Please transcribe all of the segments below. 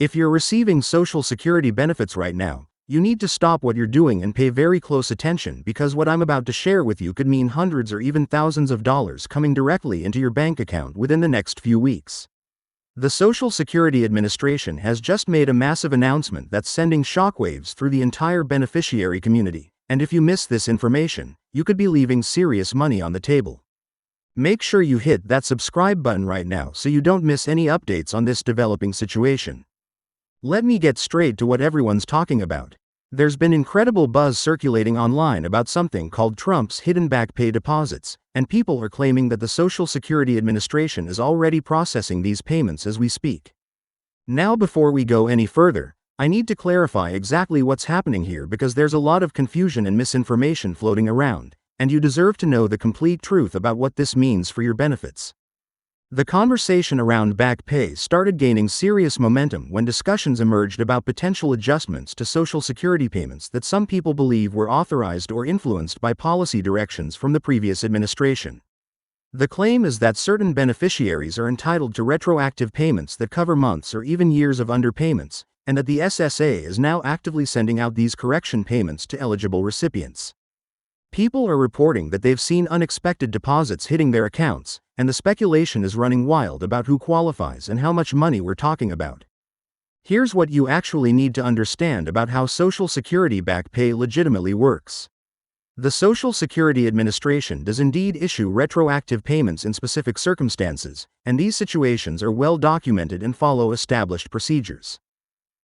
If you're receiving Social Security benefits right now, you need to stop what you're doing and pay very close attention because what I'm about to share with you could mean hundreds or even thousands of dollars coming directly into your bank account within the next few weeks. The Social Security Administration has just made a massive announcement that's sending shockwaves through the entire beneficiary community, and if you miss this information, you could be leaving serious money on the table. Make sure you hit that subscribe button right now so you don't miss any updates on this developing situation. Let me get straight to what everyone's talking about. There's been incredible buzz circulating online about something called Trump's hidden back pay deposits, and people are claiming that the Social Security Administration is already processing these payments as we speak. Now, before we go any further, I need to clarify exactly what's happening here because there's a lot of confusion and misinformation floating around, and you deserve to know the complete truth about what this means for your benefits. The conversation around back pay started gaining serious momentum when discussions emerged about potential adjustments to Social Security payments that some people believe were authorized or influenced by policy directions from the previous administration. The claim is that certain beneficiaries are entitled to retroactive payments that cover months or even years of underpayments, and that the SSA is now actively sending out these correction payments to eligible recipients. People are reporting that they've seen unexpected deposits hitting their accounts, and the speculation is running wild about who qualifies and how much money we're talking about. Here's what you actually need to understand about how Social Security back pay legitimately works. The Social Security Administration does indeed issue retroactive payments in specific circumstances, and these situations are well documented and follow established procedures.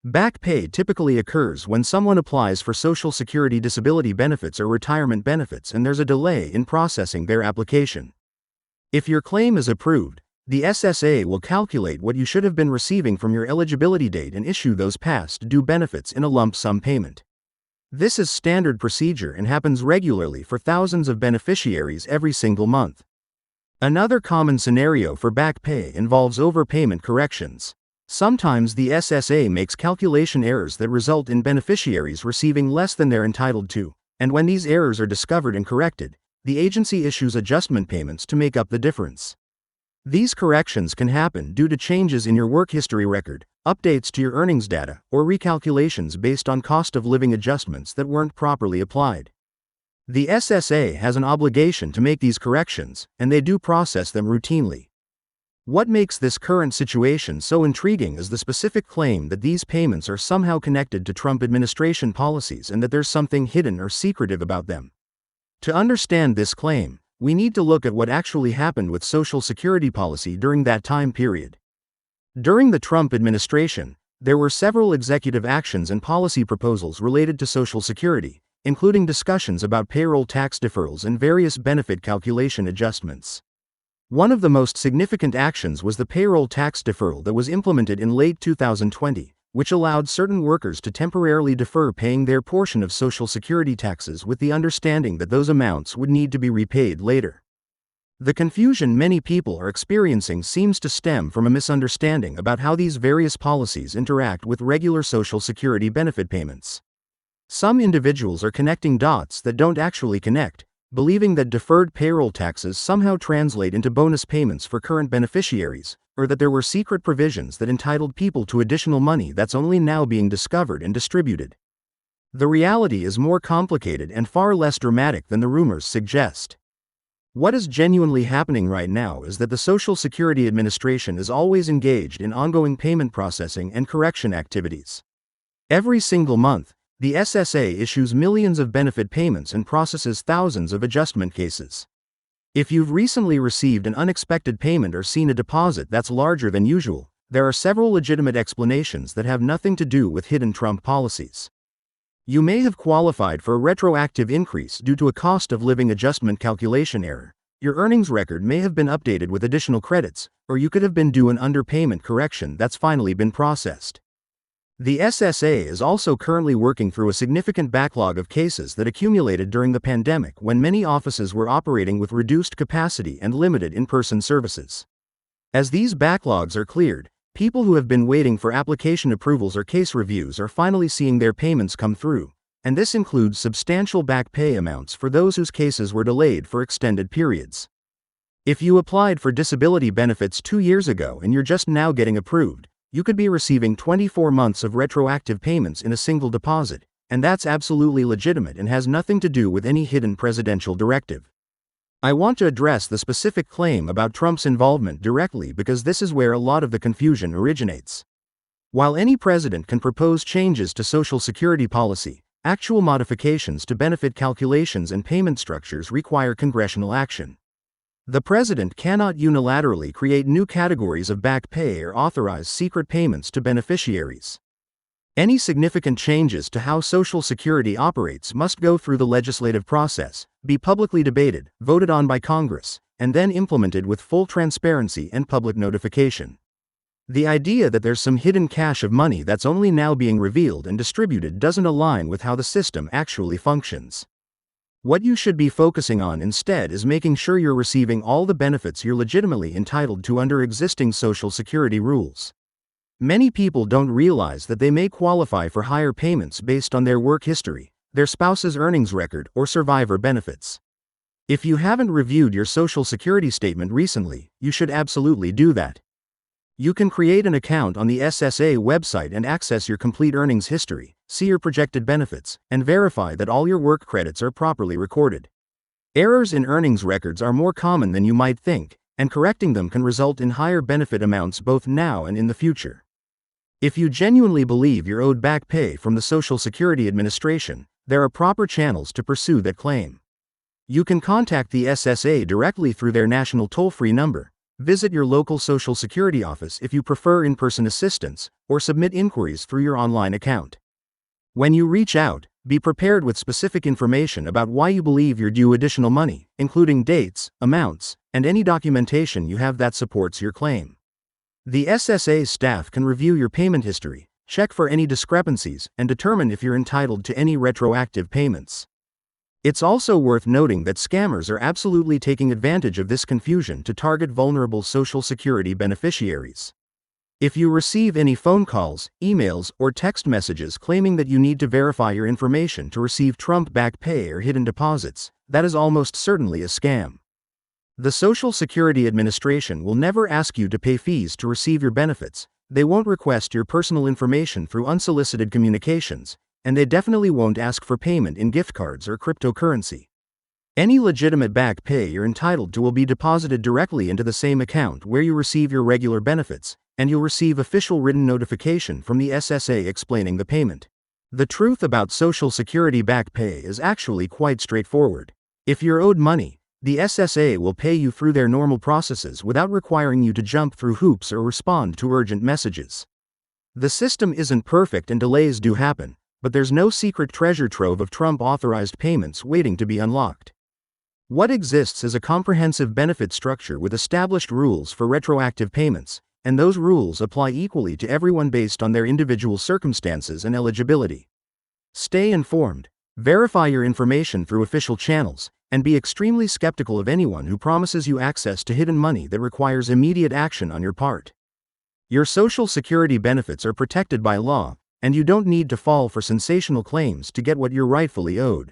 Back pay typically occurs when someone applies for Social Security disability benefits or retirement benefits and there's a delay in processing their application. If your claim is approved, the SSA will calculate what you should have been receiving from your eligibility date and issue those past due benefits in a lump sum payment. This is standard procedure and happens regularly for thousands of beneficiaries every single month. Another common scenario for back pay involves overpayment corrections. Sometimes the SSA makes calculation errors that result in beneficiaries receiving less than they're entitled to, and when these errors are discovered and corrected, the agency issues adjustment payments to make up the difference. These corrections can happen due to changes in your work history record, updates to your earnings data, or recalculations based on cost of living adjustments that weren't properly applied. The SSA has an obligation to make these corrections, and they do process them routinely. What makes this current situation so intriguing is the specific claim that these payments are somehow connected to Trump administration policies and that there's something hidden or secretive about them. To understand this claim, we need to look at what actually happened with Social Security policy during that time period. During the Trump administration, there were several executive actions and policy proposals related to Social Security, including discussions about payroll tax deferrals and various benefit calculation adjustments. One of the most significant actions was the payroll tax deferral that was implemented in late 2020, which allowed certain workers to temporarily defer paying their portion of Social Security taxes with the understanding that those amounts would need to be repaid later. The confusion many people are experiencing seems to stem from a misunderstanding about how these various policies interact with regular Social Security benefit payments. Some individuals are connecting dots that don't actually connect, believing that deferred payroll taxes somehow translate into bonus payments for current beneficiaries, or that there were secret provisions that entitled people to additional money that's only now being discovered and distributed. The reality is more complicated and far less dramatic than the rumors suggest. What is genuinely happening right now is that the Social Security Administration is always engaged in ongoing payment processing and correction activities. Every single month, the SSA issues millions of benefit payments and processes thousands of adjustment cases. If you've recently received an unexpected payment or seen a deposit that's larger than usual, there are several legitimate explanations that have nothing to do with hidden Trump policies. You may have qualified for a retroactive increase due to a cost of living adjustment calculation error. Your earnings record may have been updated with additional credits, or you could have been due an underpayment correction that's finally been processed. The SSA is also currently working through a significant backlog of cases that accumulated during the pandemic when many offices were operating with reduced capacity and limited in-person services. As these backlogs are cleared, people who have been waiting for application approvals or case reviews are finally seeing their payments come through, and this includes substantial back pay amounts for those whose cases were delayed for extended periods. If you applied for disability benefits 2 years ago and you're just now getting approved, you could be receiving 24 months of retroactive payments in a single deposit, and that's absolutely legitimate and has nothing to do with any hidden presidential directive. I want to address the specific claim about Trump's involvement directly because this is where a lot of the confusion originates. While any president can propose changes to Social Security policy, actual modifications to benefit calculations and payment structures require congressional action. The president cannot unilaterally create new categories of back pay or authorize secret payments to beneficiaries. Any significant changes to how Social Security operates must go through the legislative process, be publicly debated, voted on by Congress, and then implemented with full transparency and public notification. The idea that there's some hidden cache of money that's only now being revealed and distributed doesn't align with how the system actually functions. What you should be focusing on instead is making sure you're receiving all the benefits you're legitimately entitled to under existing Social Security rules. Many people don't realize that they may qualify for higher payments based on their work history, their spouse's earnings record, or survivor benefits. If you haven't reviewed your Social Security statement recently, you should absolutely do that. You can create an account on the SSA website and access your complete earnings history, see your projected benefits, and verify that all your work credits are properly recorded. Errors in earnings records are more common than you might think, and correcting them can result in higher benefit amounts both now and in the future. If you genuinely believe you're owed back pay from the Social Security Administration, there are proper channels to pursue that claim. You can contact the SSA directly through their national toll-free number, visit your local Social Security office if you prefer in-person assistance, or submit inquiries through your online account. When you reach out, be prepared with specific information about why you believe you're due additional money, including dates, amounts, and any documentation you have that supports your claim. The SSA staff can review your payment history, check for any discrepancies, and determine if you're entitled to any retroactive payments. It's also worth noting that scammers are absolutely taking advantage of this confusion to target vulnerable Social Security beneficiaries. If you receive any phone calls, emails, or text messages claiming that you need to verify your information to receive Trump back pay or hidden deposits, that is almost certainly a scam. The Social Security Administration will never ask you to pay fees to receive your benefits, they won't request your personal information through unsolicited communications, and they definitely won't ask for payment in gift cards or cryptocurrency. Any legitimate back pay you're entitled to will be deposited directly into the same account where you receive your regular benefits, and you'll receive official written notification from the SSA explaining the payment. The truth about Social Security back pay is actually quite straightforward. If you're owed money, the SSA will pay you through their normal processes without requiring you to jump through hoops or respond to urgent messages. The system isn't perfect and delays do happen, but there's no secret treasure trove of Trump-authorized payments waiting to be unlocked. What exists is a comprehensive benefit structure with established rules for retroactive payments, and those rules apply equally to everyone based on their individual circumstances and eligibility. Stay informed, verify your information through official channels, and be extremely skeptical of anyone who promises you access to hidden money that requires immediate action on your part. Your Social Security benefits are protected by law, and you don't need to fall for sensational claims to get what you're rightfully owed.